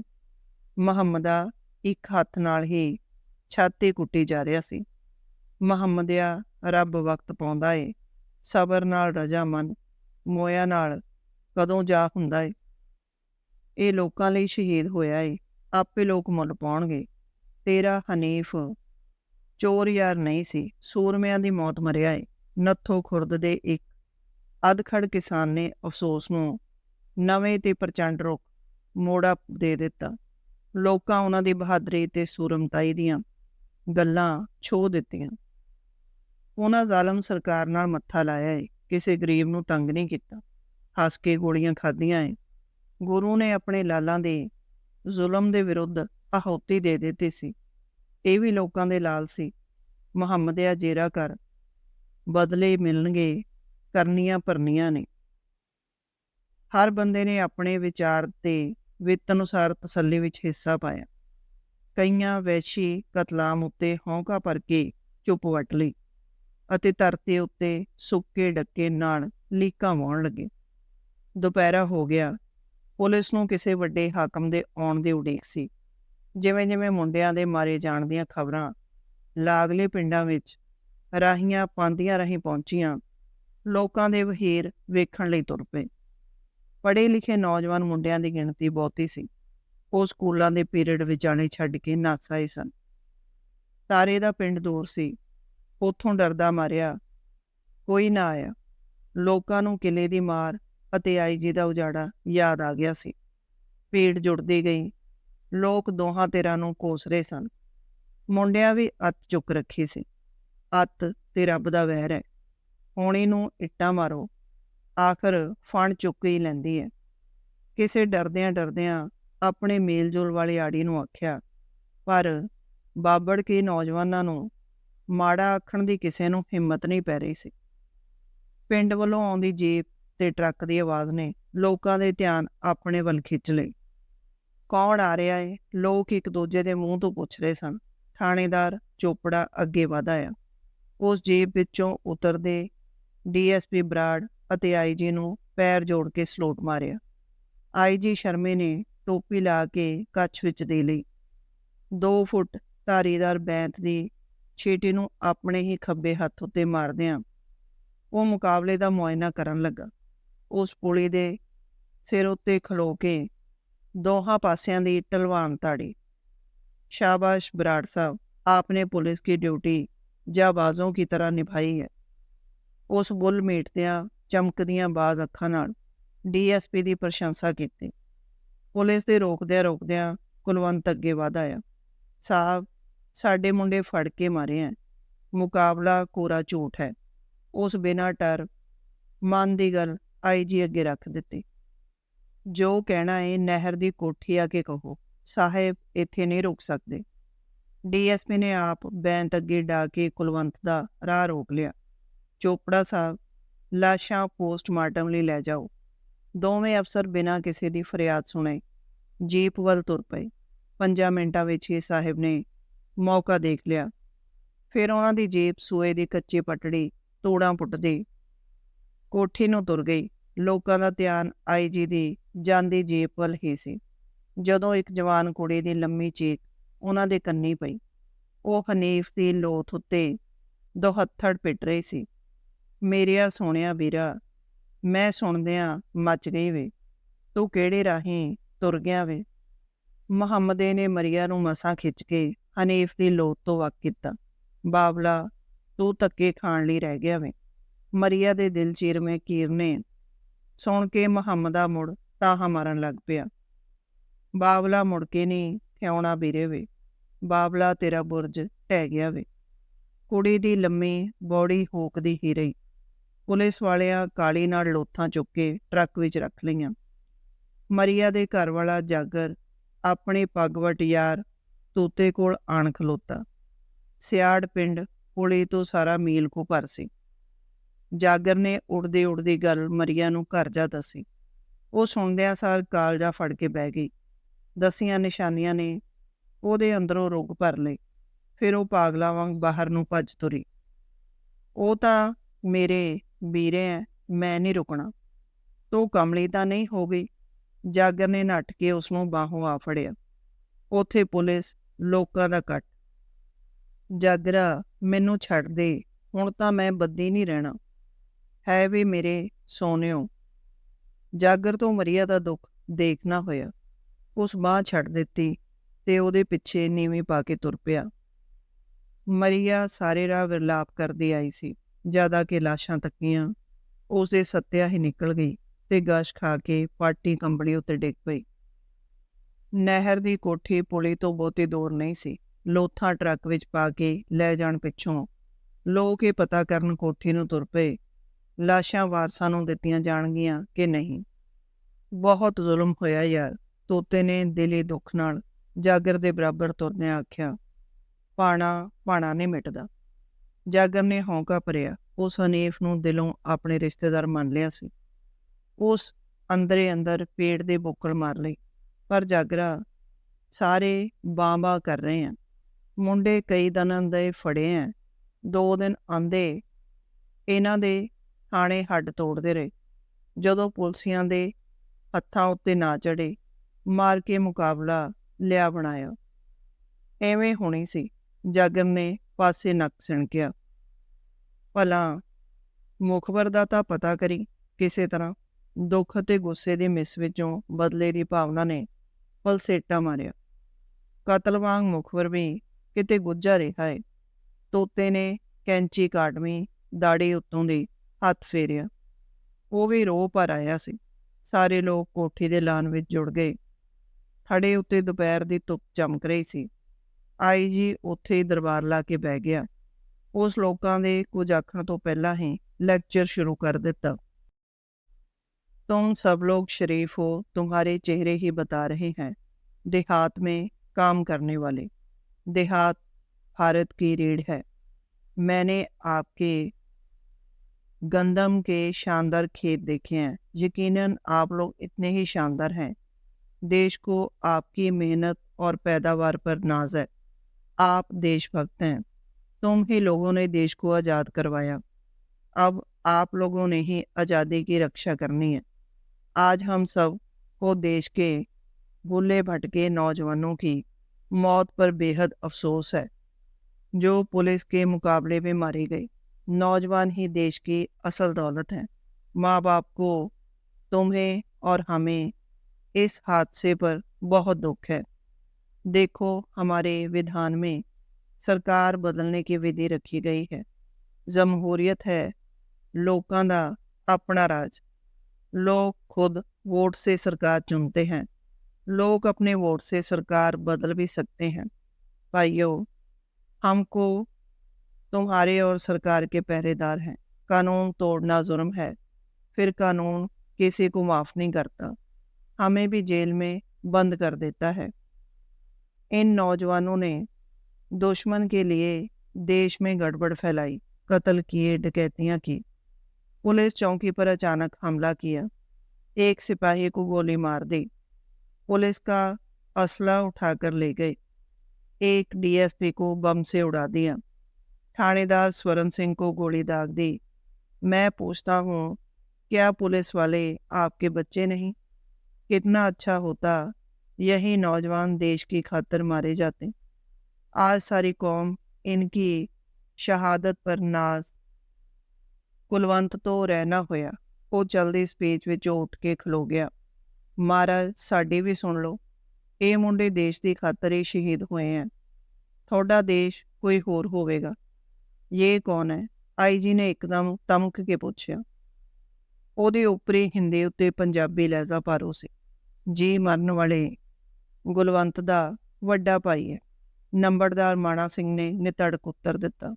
ਮੁਹੰਮਦਾ ਇੱਕ ਹੱਥ ਨਾਲ ਹੀ ਛਾਤੀ ਕੁੱਟੀ ਜਾ ਰਿਹਾ ਸੀ। ਮੁਹੰਮਦਿਆ, ਰੱਬ ਵਕਤ ਪਾਉਂਦਾ ਏ। ਸਬਰ ਨਾਲ ਰਜਾਮੰਦ ਮੋਇਆ ਨਾਲ ਕਦੋਂ ਜਾ ਹੁੰਦਾ ਏ। ਇਹ ਲੋਕਾਂ ਲਈ ਸ਼ਹੀਦ ਹੋਇਆ ਏ, ਆਪੇ ਲੋਕ ਮੁੱਲ ਪਾਉਣਗੇ। ਤੇਰਾ ਹਨੀਫ ਚੋਰ ਯਾਰ ਨਹੀਂ ਸੀ, ਸੂਰਮਿਆਂ ਦੀ ਮੌਤ ਮਰਿਆ ਏ। ਨੱਥੋ ਖੁਰਦ ਦੇ ਇੱਕ ਅਧਖੜ ਕਿਸਾਨ ਨੇ ਅਫਸੋਸ ਨੂੰ ਨਵੇਂ ਤੇ ਪ੍ਰਚੰਡ ਰੁੱਖ ਮੋੜਾ ਦੇ ਦਿੱਤਾ। ਲੋਕਾਂ ਉਹਨਾਂ ਦੀ ਬਹਾਦਰੀ ਤੇ ਸੂਰਮਤਾਈ ਦੀਆਂ ਗੱਲਾਂ ਛੋਹ ਦਿੱਤੀਆਂ। ਉਹਨਾਂ ਜ਼ਾਲਮ ਸਰਕਾਰ ਨਾਲ ਮੱਥਾ ਲਾਇਆ ਏ, ਕਿਸੇ ਗਰੀਬ ਨੂੰ ਤੰਗ ਨਹੀਂ ਕੀਤਾ। ਹੱਸ ਕੇ ਗੋਲੀਆਂ ਖਾਧੀਆਂ ਏ। ਗੁਰੂ ਨੇ ਆਪਣੇ ਲਾਲਾਂ ਦੇ ਜ਼ੁਲਮ ਦੇ ਵਿਰੁੱਧ ਆਹੂਤੀ ਦੇ ਦਿੱਤੀ ਸੀ। ਇਹ ਵੀ ਲੋਕਾਂ ਦੇ ਲਾਲ ਸੀ। ਮੁਹੰਮਦਿਆ, ਜੇਰਾ ਕਰ, ਬਦਲੇ ਮਿਲਣਗੇ, ਕਰਨੀਆਂ ਭਰਨੀਆਂ ਨੇ। ਹਰ ਬੰਦੇ ਨੇ ਆਪਣੇ ਵਿਚਾਰ ਤੇ ਵਿੱਤ ਅਨੁਸਾਰ ਤਸੱਲੀ ਵਿੱਚ ਹਿੱਸਾ ਪਾਇਆ। ਕਈਆਂ ਵੈਸ਼ੀ ਕਤਲਾਮ ਉੱਤੇ ਹੌਂਕਾ ਭਰ ਕੇ ਚੁੱਪ ਵੱਟ ਲਈ ਅਤੇ ਧਰਤੀ ਉੱਤੇ ਸੁੱਕੇ ਡੱਕੇ ਨਾਲ ਲੀਕਾਂ ਵਾਹੁਣ ਲੱਗੇ। ਦੁਪਹਿਰਾ ਹੋ ਗਿਆ। ਪੁਲਿਸ ਨੂੰ ਕਿਸੇ ਵੱਡੇ ਹਾਕਮ ਦੇ ਆਉਣ ਦੀ ਉਡੀਕ ਸੀ। ਜਿਵੇਂ ਜਿਵੇਂ ਮੁੰਡਿਆਂ ਦੇ ਮਾਰੇ ਜਾਣ ਦੀਆਂ ਖਬਰਾਂ ਲਾਗਲੇ ਪਿੰਡਾਂ ਵਿੱਚ ਰਾਹੀਆਂ ਪਾਂਦੀਆਂ ਰਾਹੀਂ ਪਹੁੰਚੀਆਂ, ਲੋਕਾਂ ਦੇ ਵਹੀਰ ਵੇਖਣ ਲਈ ਤੁਰ ਪਏ। ਪੜ੍ਹੇ ਲਿਖੇ ਨੌਜਵਾਨ ਮੁੰਡਿਆਂ ਦੀ ਗਿਣਤੀ ਬਹੁਤੀ ਸੀ। ਉਹ ਸਕੂਲਾਂ ਦੇ ਪੀਰੀਅਡ ਵਿਚਾਲੇ ਛੱਡ ਕੇ ਨੱਸ ਆਏ ਸਨ। ਤਾਰੇ ਦਾ ਪਿੰਡ ਦੂਰ ਸੀ। ਉੱਥੋਂ ਡਰਦਾ ਮਾਰਿਆ ਕੋਈ ਨਾ ਆਇਆ। ਲੋਕਾਂ ਨੂੰ ਕਿਲੇ ਦੀ ਮਾਰ ਅਤੇ ਆਈਜੀ ਦਾ ਉਜਾੜਾ ਯਾਦ ਆ ਗਿਆ ਸੀ। ਭੀੜ ਜੁੜਦੀ ਗਈ। ਲੋਕ ਦੋਹਾਂ ਧਿਰਾਂ ਨੂੰ ਕੋਸ ਰਹੇ ਸਨ। ਮੁੰਡਿਆਂ ਵੀ ਅੱਤ ਚੁੱਕ ਰੱਖੀ ਸੀ। ਅੱਤ ਤੇ ਰੱਬ ਦਾ ਵੈਰ ਹੈ। ਹੋਣੀ ਨੂੰ ਇੱਟਾਂ ਮਾਰੋ, ਆਖਰ ਫਣ ਚੁੱਕ ਹੀ ਲੈਂਦੀ ਹੈ। ਕਿਸੇ ਡਰਦਿਆਂ ਡਰਦਿਆਂ ਆਪਣੇ ਮੇਲਜੋਲ ਵਾਲੀ ਆੜੀ ਨੂੰ ਆਖਿਆ, ਪਰ ਬਾਬੜ ਕੇ ਨੌਜਵਾਨਾਂ ਨੂੰ ਮਾੜਾ ਆਖਣ ਦੀ ਕਿਸੇ ਨੂੰ ਹਿੰਮਤ ਨਹੀਂ ਪੈ ਰਹੀ ਸੀ। ਪਿੰਡ ਵੱਲੋਂ ਆਉਂਦੀ ਜੀਪ ਤੇ ਟਰੱਕ ਦੀ ਆਵਾਜ਼ ਨੇ ਲੋਕਾਂ ਦੇ ਧਿਆਨ ਆਪਣੇ ਵੱਲ ਖਿੱਚ ਲਏ। ਕੌਣ ਆ ਰਿਹਾ ਏ? ਲੋਕ ਇੱਕ ਦੂਜੇ ਦੇ ਮੂੰਹ ਤੋਂ ਪੁੱਛ ਰਹੇ ਸਨ। ਥਾਣੇਦਾਰ ਚੋਪੜਾ ਅੱਗੇ ਵਧ ਆਇਆ। ਉਸ ਜੀਪ ਵਿੱਚੋਂ ਉਤਰਦੇ ਡੀਐਸਪੀ ਬਰਾੜ ਅਤੇ ਆਈਜੀ ਨੂੰ ਪੈਰ ਜੋੜ ਕੇ ਸਲੂਟ ਮਾਰਿਆ। ਆਈਜੀ ਸ਼ਰਮੇ ਨੇ ਟੋਪੀ ਲਾ ਕੇ ਕੱਛ ਵਿੱਚ ਦੇ ਲਈ। 2 ਫੁੱਟ ਧਾਰੀਦਾਰ ਬੈਂਤ ਦੀ ਛੀਟੀ ਨੂੰ ਆਪਣੇ ਹੀ ਖੱਬੇ ਹੱਥ ਉੱਤੇ ਮਾਰਦਿਆਂ ਉਹ ਮੁਕਾਬਲੇ ਦਾ ਮੁਆਇਨਾ ਕਰਨ ਲੱਗਾ। ਉਸ ਪੁਲੀ ਦੇ ਸਿਰ ਉੱਤੇ ਖਲੋ ਕੇ ਦੋਹਾਂ ਪਾਸਿਆਂ ਦੀ ਢਲਵਾਨ ਤਾੜੀ। शाबाश बराड़ साहब, आपने पुलिस की ड्यूटी जाबाजों की तरह निभाई है। उस बुल मीटदियां चमकदियां बाज अखां नाल डीएसपी की प्रशंसा की। पुलिस दे रोकदियां कुलवंत अगे वध आया। साहब, साडे मुंडे फड़ के मारे हैं। मुकाबला कोरा झूठ है। उस बिना डर मन की गल आईजी अगे रख दिती। जो कहना है नहर की कोठी आके कहो, साहेब इत्थे नहीं रुक सकते। डीएसपी ने आप बैंत अगे डा के कुलवंत का राह रोक लिया। चोपड़ा साहब, लाशां पोस्टमार्टम लई लै जाओ। दोवें अफसर बिना किसी की फरियाद सुने जीप वल तुर पए। 5 मिनटां विच ही साहिब ने मौका देख लिया। फिर उन्हां दी जीप सूए की कच्ची पटड़ी तोड़ां पुटदी कोठी नूं तुर गई। लोकां दा ध्यान आईजी दी जांदी जीप वल ही सी। ਜਦੋਂ ਇੱਕ ਜਵਾਨ ਕੁੜੀ ਦੀ ਲੰਮੀ ਚੀਕ ਉਹਨਾਂ ਦੇ ਕੰਨੀ ਪਈ। ਉਹ ਹਨੀਫ ਦੀ ਲੋਥ ਉੱਤੇ ਦੁਹੱਥੜ ਪਿੱਟ ਰਹੀ ਸੀ। ਮੇਰਿਆ ਸੋਹਣਿਆ ਵੀਰਾ, ਮੈਂ ਸੁਣਦਿਆਂ ਮੱਚ ਗਈ ਵੇ, ਤੂੰ ਕਿਹੜੇ ਰਾਹੀਂ ਤੁਰ ਗਿਆ ਵੇ। ਮੁਹੰਮਦੇ ਨੇ ਮਰੀਆ ਨੂੰ ਮਸਾਂ ਖਿੱਚ ਕੇ ਹਨੀਫ ਦੀ ਲੋਥ ਤੋਂ ਵੱਖ ਕੀਤਾ। ਬਾਬਲਾ, ਤੂੰ ਧੱਕੇ ਖਾਣ ਲਈ ਰਹਿ ਗਿਆ ਵੇ। ਮਰੀਆ ਦੇ ਦਿਲ ਚੀਰਵੇਂ ਕੀਰ ਨੇ ਸੁਣ ਕੇ ਮੁਹੰਮਦਾ ਮੁੜ ਤਾਹਾ ਮਾਰਨ ਲੱਗ ਪਿਆ। ਬਾਬਲਾ ਮੁੜ ਕੇ ਨਹੀਂ ਠਿਆਉਣਾ ਵੀਰੇ ਵੇ। ਬਾਬਲਾ, ਤੇਰਾ ਬੁਰਜ ਢਹਿ ਗਿਆ ਵੇ। ਕੁੜੀ ਦੀ ਲੰਮੀ ਬੌੜੀ ਹੋਕਦੀ ਹੀ ਰਹੀ। ਪੁਲਿਸ ਵਾਲਿਆਂ ਕਾਲੀ ਨਾਲ ਲੋਥਾਂ ਚੁੱਕ ਕੇ ਟਰੱਕ ਵਿੱਚ ਰੱਖ ਲਈਆਂ। ਮਰੀਆ ਦੇ ਘਰ ਵਾਲਾ ਜਾਗਰ ਆਪਣੇ ਪੱਗਵਟ ਯਾਰ ਤੂਤੇ ਕੋਲ ਆਣ ਖਲੋਤਾ। ਸਿਆੜ ਪਿੰਡ ਪੁਲੀ ਤੋਂ ਸਾਰਾ ਮੀਲ ਕੁ ਭਰ ਸੀ। ਜਾਗਰ ਨੇ ਉੜਦੀ ਉੜਦੀ ਗੱਲ ਮਰੀਆ ਨੂੰ ਘਰ ਜਾ ਦੱਸੀ। ਉਹ ਸੁਣਦਿਆਂ ਸਾਰ ਕਾਲਜਾ ਫੜ ਕੇ ਬਹਿ ਗਈ। ਦਸੀਆਂ ਨਿਸ਼ਾਨੀਆਂ ਨੇ ਉਹਦੇ ਅੰਦਰੋਂ ਰੁੱਗ ਭਰ ਲਏ। ਫਿਰ ਉਹ ਪਾਗਲਾਂ ਵਾਂਗ ਬਾਹਰ ਨੂੰ ਭੱਜ ਤੁਰੀ। ਉਹ ਤਾਂ ਮੇਰੇ ਵੀਰੇ ਐ, ਮੈਂ ਨਹੀਂ ਰੁਕਣਾ। ਤੂੰ ਕਮਲੀ ਤਾਂ ਨਹੀਂ ਹੋ ਗਈ? ਜਾਗਰ ਨੇ ਨੱਠ ਕੇ ਉਸਨੂੰ ਬਾਹੋਂ ਆ ਫੜਿਆ। ਉੱਥੇ ਪੁਲਿਸ, ਲੋਕਾਂ ਦਾ ਇਕੱਠ। ਜਾਗਰਾ, ਮੈਨੂੰ ਛੱਡ ਦੇ, ਹੁਣ ਤਾਂ ਮੈਂ ਬੱਦੀ ਨਹੀਂ ਰਹਿਣਾ। ਹੈ ਵੀ ਮੇਰੇ ਸੋਹਣਿਓ। ਜਾਗਰ ਤੋਂ ਮਰੀਆ ਦਾ ਦੁੱਖ ਦੇਖ ਨਾ ਹੋਇਆ। ਉਸ ਬਾਂਹ ਛੱਡ ਦਿੱਤੀ ਤੇ ਉਹਦੇ ਪਿੱਛੇ ਨੀਵੀਂ ਪਾ ਕੇ ਤੁਰ ਪਿਆ। ਮਰੀਆ ਸਾਰੇ ਰਾਹ ਵਿਰਲਾਪ ਕਰਦੀ ਆਈ ਸੀ। ਜ਼ਿਆਦਾ ਕਿ ਲਾਸ਼ਾਂ ਤੱਕੀਆਂ ਉਸਦੇ ਸੱਤਿਆ ਹੀ ਨਿਕਲ ਗਈ ਤੇ ਗਸ਼ ਖਾ ਕੇ ਪਾਟੀ ਕੰਬਣੀ ਉੱਤੇ ਡਿੱਗ ਪਈ। ਨਹਿਰ ਦੀ ਕੋਠੀ ਪੁਲੀ ਤੋਂ ਬਹੁਤੀ ਦੂਰ ਨਹੀਂ ਸੀ। ਲੋਥਾਂ ਟਰੱਕ ਵਿੱਚ ਪਾ ਕੇ ਲੈ ਜਾਣ ਪਿੱਛੋਂ ਲੋਕ ਇਹ ਪਤਾ ਕਰਨ ਕੋਠੀ ਨੂੰ ਤੁਰ ਪਏ, ਲਾਸ਼ਾਂ ਵਾਰਸਾਂ ਨੂੰ ਦਿੱਤੀਆਂ ਜਾਣਗੀਆਂ ਕਿ ਨਹੀਂ। ਬਹੁਤ ਜ਼ੁਲਮ ਹੋਇਆ ਯਾਰ, ਤੋਤੇ ਨੇ ਦਿਲੀ ਦੁੱਖ ਨਾਲ ਜਾਗਰ ਦੇ ਬਰਾਬਰ ਤੁਰਦਿਆਂ ਆਖਿਆ। ਭਾਣਾ ਭਾਣਾ ਨਹੀਂ ਮਿਟਦਾ। ਜਾਗਰ ਨੇ ਹੌਂਕਾ ਭਰਿਆ। ਉਸ ਹਨੀਫ ਨੂੰ ਦਿਲੋਂ ਆਪਣੇ ਰਿਸ਼ਤੇਦਾਰ ਮੰਨ ਲਿਆ ਸੀ। ਉਸ ਅੰਦਰੇ ਅੰਦਰ ਪੇਟ ਦੇ ਬੁੱਕਲ ਮਾਰ ਲਈ। ਪਰ ਜਾਗਰਾ, ਸਾਰੇ ਬਾਂ ਕਰ ਰਹੇ ਆ। ਮੁੰਡੇ ਕਈ ਦਿਨਾਂ ਦੇ ਫੜੇ ਆ। 2 ਦਿਨ ਆਂਦੇ ਇਹਨਾਂ ਦੇ ਥਾਣੇ ਹੱਡ ਤੋੜਦੇ ਰਹੇ। ਜਦੋਂ ਪੁਲਸੀਆਂ ਦੇ ਹੱਥਾਂ ਉੱਤੇ ਨਾ ਚੜੇ, ਮਾਰ ਕੇ ਮੁਕਾਬਲਾ ਲਿਆ ਬਣਾਇਆ। ਐਵੇਂ ਹੋਣੀ ਸੀ। ਜਾਗਰ ਨੇ ਪਾਸੇ ਨੱਕ ਸਿਣਕਿਆ। ਭਲਾ ਮੁਖਬਰ ਦਾ ਤਾਂ ਪਤਾ ਕਰੀ ਕਿਸੇ ਤਰ੍ਹਾਂ। ਦੁੱਖ ਅਤੇ ਗੁੱਸੇ ਦੇ ਮਿਸ ਵਿੱਚੋਂ ਬਦਲੇ ਦੀ ਭਾਵਨਾ ਨੇ ਪਲਸੇਟਾ ਮਾਰਿਆ। ਕਤਲ ਵਾਂਗ ਮੁਖਬਰ ਵੀ ਕਿਤੇ ਗੁੱਝਾ ਰਿਹਾ ਏ। ਤੋਤੇ ਨੇ ਕੈਂਚੀ ਕਾਟਵੀਂ ਦਾੜੀ ਉੱਤੋਂ ਦੀ ਹੱਥ ਫੇਰਿਆ। ਉਹ ਵੀ ਰੋਹ ਭਰ ਆਇਆ ਸੀ। ਸਾਰੇ ਲੋਕ ਕੋਠੀ ਦੇ ਲਾਨ ਵਿੱਚ ਜੁੜ ਗਏ। ਥੜੇ ਉੱਤੇ ਦੁਪਹਿਰ ਦੀ ਧੁੱਪ ਚਮਕ ਰਹੀ ਸੀ। ਆਈ ਜੀ ਉੱਥੇ ਹੀ ਦਰਬਾਰ ਲਾ ਕੇ ਬਹਿ ਗਿਆ। ਉਸ ਲੋਕਾਂ ਦੇ ਕੁਝ ਆਖਣ ਤੋਂ ਪਹਿਲਾਂ ਹੀ ਲੈਕਚਰ शुरू कर ਦਿੱਤਾ। तुम सब लोग शरीफ हो, तुम्हारे चेहरे ही बता रहे हैं। देहात में काम करने वाले। देहात भारत की रीढ़ है। मैंने आपके गंदम के शानदार खेत देखे हैं। यकीनन आप लोग इतने ही शानदार हैं। देश को आपकी मेहनत और पैदावार पर नाज है। आप देशभक्त हैं। तुम ही लोगों ने देश को आज़ाद करवाया। अब आप लोगों ने ही आज़ादी की रक्षा करनी है। आज हम सब को देश के भूले भटके नौजवानों की मौत पर बेहद अफसोस है, जो पुलिस के मुकाबले में मारे गए। नौजवान ही देश की असल दौलत हैं। माँ बाप को, तुम्हें और हमें इस हादसे पर बहुत दुख है। देखो, हमारे विधान में सरकार बदलने की विधि रखी गई है। जमहूरियत है, लोगों का अपना राज। लोग खुद वोट से सरकार चुनते हैं। लोग अपने वोट से सरकार बदल भी सकते हैं। भाइयों, हमको तुम्हारे और सरकार के पहरेदार हैं। कानून तोड़ना जुर्म है, फिर कानून किसी को माफ़ नहीं करता, हमें भी जेल में बंद कर देता है। इन नौजवानों ने दुश्मन के लिए देश में गड़बड़ फैलाई, कत्ल किए, डकैतियाँ की। पुलिस चौकी पर अचानक हमला किया, एक सिपाही को गोली मार दी, पुलिस का असला उठाकर ले गए, एक डीएसपी को बम से उड़ा दिया, थानेदार स्वरण सिंह को गोली दाग दी। मैं पूछता हूँ, क्या पुलिस वाले आपके बच्चे नहीं? कितना अच्छा होता यही नौजवान देश की खातिर मारे जाते। आज सारी कौम इनकी शहादत पर नाज। ਕੁਲਵੰਤ ਤੋਂ ਰਹਿਣਾ ਹੋਇਆ। ਉਹ ਚਲਦੀ ਸਪੀਚ ਵਿੱਚ ਉੱਠ ਕੇ ਖਲੋ ਗਿਆ। ਮਹਾਰਾਜ, ਸਾਡੀ ਵੀ ਸੁਣ ਲਓ। ਇਹ ਮੁੰਡੇ ਦੇਸ਼ ਦੀ ਖਾਤਰ ਹੀ ਸ਼ਹੀਦ ਹੋਏ हैं। ਤੁਹਾਡਾ ਦੇਸ਼ ਕੋਈ ਹੋਰ ਹੋਵੇਗਾ। ਇਹ ਕੌਣ ਹੈ? ਆਈ ਜੀ ਨੇ ਇੱਕਦਮ ਤਮਕ ਕੇ ਪੁੱਛਿਆ। ਉਹਦੇ ਉੱਪਰੀ ਹਿੰਦੀ ਉੱਤੇ ਪੰਜਾਬੀ ਲਹਿਜ਼ਾ ਭਾਰੂ ਸੀ। ਜੀ ਮਰਨ ਵਾਲੇ ਗੁਲਵੰਤ ਦਾ ਵੱਡਾ ਭਾਈ ਹੈ, ਨੰਬਰਦਾਰ ਮਾਣਾ ਸਿੰਘ ਨੇ ਨਿਤੜਕ ਉੱਤਰ ਦਿੱਤਾ।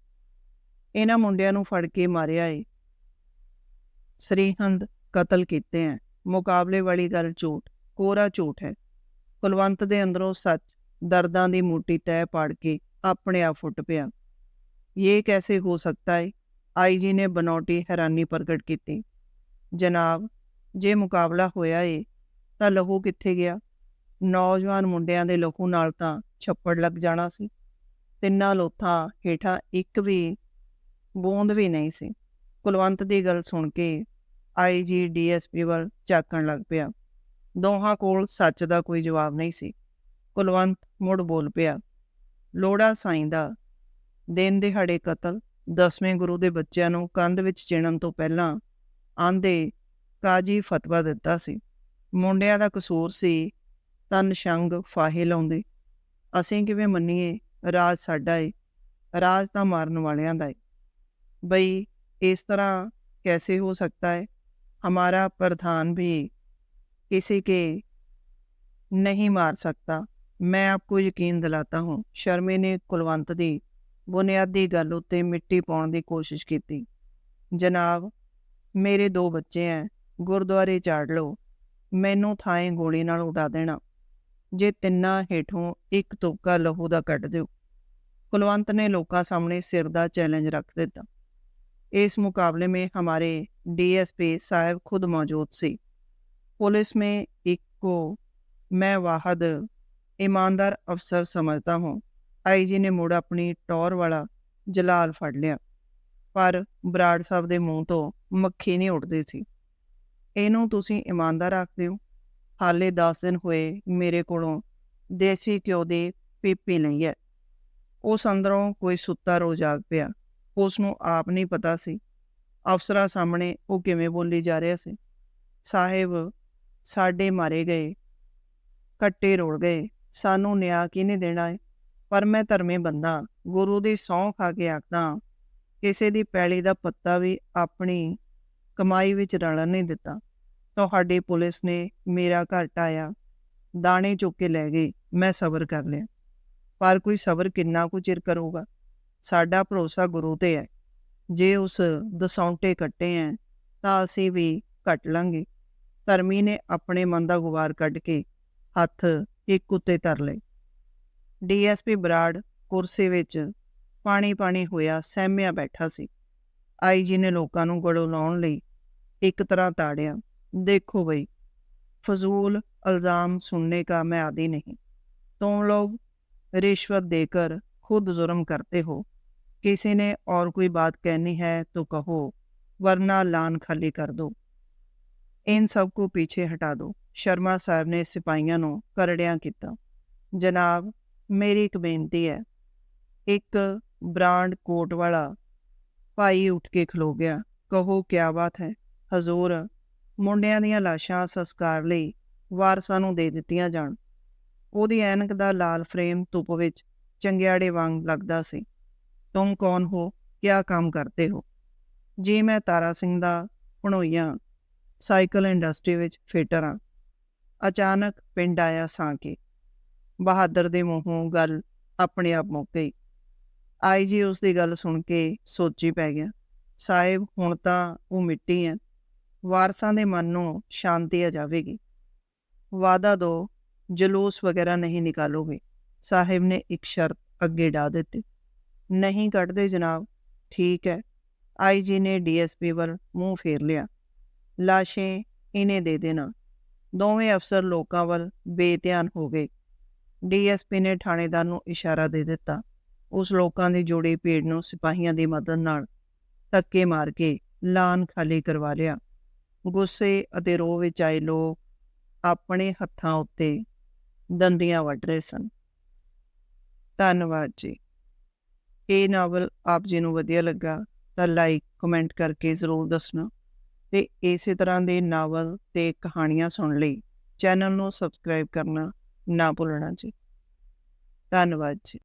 ਇਹਨਾਂ ਮੁੰਡਿਆਂ ਨੂੰ ਫੜ ਕੇ ਮਾਰਿਆ ਏ। ਸਰਹੰਦ ਕਤਲ ਕੀਤੇ हैं। ਮੁਕਾਬਲੇ ਵਾਲੀ ਗੱਲ ਝੂਠ, ਕੋਰਾ ਝੂਠ ਹੈ। ਕੁਲਵੰਤ ਦੇ ਅੰਦਰੋਂ ਸੱਚ ਦਰਦਾਂ ਦੀ ਮੂਟੀ ਤਹਿ ਪਾੜ ਕੇ ਆਪਣੇ ਆਪ ਫੁੱਟ ਪਿਆ। ਇਹ ਕੈਸੇ ਹੋ ਸਕਦਾ ਹੈ? ਆਈ ਜੀ ਨੇ ਬਨੌਟੀ ਹੈਰਾਨੀ ਪ੍ਰਗਟ ਕੀਤੀ। ਜਨਾਬ, ਜੇ ਮੁਕਾਬਲਾ ਹੋਇਆ ਏ ਤਾਂ ਲਹੂ ਕਿੱਥੇ ਗਿਆ? ਨੌਜਵਾਨ ਮੁੰਡਿਆਂ ਦੇ ਲਹੂ ਨਾਲ ਤਾਂ ਛੱਪੜ ਲੱਗ ਜਾਣਾ ਸੀ। ਤਿੰਨਾਂ ਲੋਥਾਂ ਹੇਠਾਂ ਇੱਕ ਵੀ ਬੂੰਦ ਵੀ ਨਹੀਂ ਸੀ। ਕੁਲਵੰਤ ਦੀ ਗੱਲ ਸੁਣ ਕੇ ਆਈਜੀ ਡੀਐਸਪੀ ਵੱਲ ਝਾਕਣ ਲੱਗ ਪਿਆ। ਦੋਹਾਂ ਕੋਲ ਸੱਚ ਦਾ ਕੋਈ ਜਵਾਬ ਨਹੀਂ ਸੀ। ਕੁਲਵੰਤ ਮੁੜ ਬੋਲ ਪਿਆ, ਲੋੜਾ ਸਾਈਂ ਦਾ ਦਿਨ ਦਿਹਾੜੇ ਕਤਲ, 10ਵੇਂ ਗੁਰੂ ਦੇ ਬੱਚਿਆਂ ਨੂੰ ਕੰਧ ਵਿੱਚ ਚਿਣਨ ਤੋਂ ਪਹਿਲਾਂ ਆਂਦੇ ਕਾਜੀ ਫਤਵਾ ਦਿੱਤਾ ਸੀ। ਮੁੰਡਿਆਂ ਦਾ ਕਸੂਰ ਸੀ ਤਾਂ ਨਿਸ਼ੰਗ ਫਾਹੇ ਲਾਉਂਦੇ। ਅਸੀਂ ਕਿਵੇਂ ਮੰਨੀਏ ਰਾਜ ਸਾਡਾ ਏ, ਰਾਜ ਤਾਂ ਮਾਰਨ ਵਾਲਿਆਂ ਦਾ ਏ। ਬਈ इस तरह कैसे हो सकता है? हमारा प्रधान भी किसी के नहीं मार सकता। मैं आपको यकीन दिलाता हूँ। शर्मे ने कुलवंत दी बुनियादी गल उत्ते मिट्टी पाउण दी कोशिश की। जनाब, मेरे 2 बच्चे हैं, गुरुद्वारे चाड़ लो, मैनू थाएं गोली नाल उड़ा देना जे तिन्ना हेठों एक तुपका लहू दा कट दिओ। कुलवंत ने लोकां सामने सिर दा चैलेंज रख दिता। इस मुकाबले में हमारे डीएसपी साहब खुद मौजूद सी। पुलिस में एक को मैं वाहद ईमानदार अफसर समझता हूँ। आईजी ने मुड़ अपनी टौर वाला जलाल फड़ लिया, पर बराड़ साहब दे मूँह तो मक्खी नहीं उड़दी सी। इहनूं तुसीं ईमानदार आखदे हो? हाले 10 दिन होए मेरे कोलों देसी घ्यो दी पीपी लई है। उस अंदरों कोई सुत्ता रो जाग पिया। उसनूं आप नहीं पता सी अफसरां सामने वो किवें बोली जा रहा सी। साहिब, साडे मारे गए, कट्टे रोड़ गए, सानू न्याय किहने देना है? पर मैं धर्मी बंदा, गुरु दी सौं खा के आखदा, किसी दी पैली दा पत्ता भी अपनी कमाई विच रलण नहीं दिता। तुहाडी पुलिस ने मेरा घर ढाया, दाने चुक के लै गए, मैं सबर कर लिया, पर कोई सबर किन्ना कुछ चिर करूगा? साडा भरोसा गुरु ते है। जे उस दसौंटे कट्टे हैं तां असीं भी कट लांगे। धर्मी ने अपने मन दा गुवार कढ के हथ एक उत्ते धर लए। डीएसपी बराड़ कुर्सी विच पानी पानी होया सहमिया बैठा सी। आईजी ने लोकां नूं गलों लाउण लई एक तरह ताड़िया, देखो बई, फजूल इल्ज़ाम सुनने का मैं आदी नहीं। तुम लोग रिश्वत देकर खुद जुर्म करते हो। किसी ने और कोई बात कहनी है तो कहो, वरना लान खाली कर दो। इन सब को पीछे हटा दो। शर्मा साहब ने सिपाहियों नूं करड़ियां किता। जनाब, मेरी एक बेनती है। एक ब्रांड कोट वाला भाई उठ के खलो गया। कहो क्या बात है? हजूर, मुंडियां दीयां लाशां संस्कार लई वारसां नूं दे दित्तियां जाण। ਉਹਦੀ ਐਨਕ ਦਾ लाल फ्रेम धुप विच चंगियाड़े वांग लगदा सी। तुम कौन हो? क्या काम करते हो? जी मैं तारा सिंह दा भणोईया साइकिल इंडस्ट्री विच फिटर हाँ। अचानक पिंड आया सां के। बहादुर दे मूँहों गल अपने आप मुक गई। आई जी उसकी गल सुन के सोची पै गया। साहिब, हुण तां वो मिट्टी है, वारसां दे मन नूं शांति आ जावेगी। वादा दो, जलूस वगैरह नहीं निकालोगे। साहिब ने एक शर्त अगे डा दी। नहीं कटदे जनाब। ठीक है। आईजी ने डीएसपी वल मूँह फेर लिया। लाशें इन्हें दे देना। दोवें अफसर लोकां वल बेध्यान हो गए। डीएसपी ने थाणेदार नूं इशारा दे दिता। उस लोकां दी जोड़ी भीड़ नूं सिपाहियां दी मदद नाल धक्के मार के लान खाली करवा लिया। गुस्से अते रोह विच आए लोग अपने हत्थां उत्ते दंदियां वढ रहे सन। धन्नवाद जी। ਇਹ ਨਾਵਲ ਆਪ ਜੀ ਨੂੰ ਵਧੀਆ ਲੱਗਾ ਤਾਂ ਲਾਈਕ ਕਮੈਂਟ ਕਰਕੇ ਜ਼ਰੂਰ ਦੱਸਣਾ ਤੇ ਇਸੇ ਤਰ੍ਹਾਂ ਦੇ ਨਾਵਲ ਤੇ ਕਹਾਣੀਆਂ ਸੁਣਨ ਲਈ ਚੈਨਲ ਨੂੰ ਸਬਸਕ੍ਰਾਈਬ ਕਰਨਾ ਨਾ ਭੁੱਲਣਾ ਜੀ। ਧੰਨਵਾਦ ਜੀ।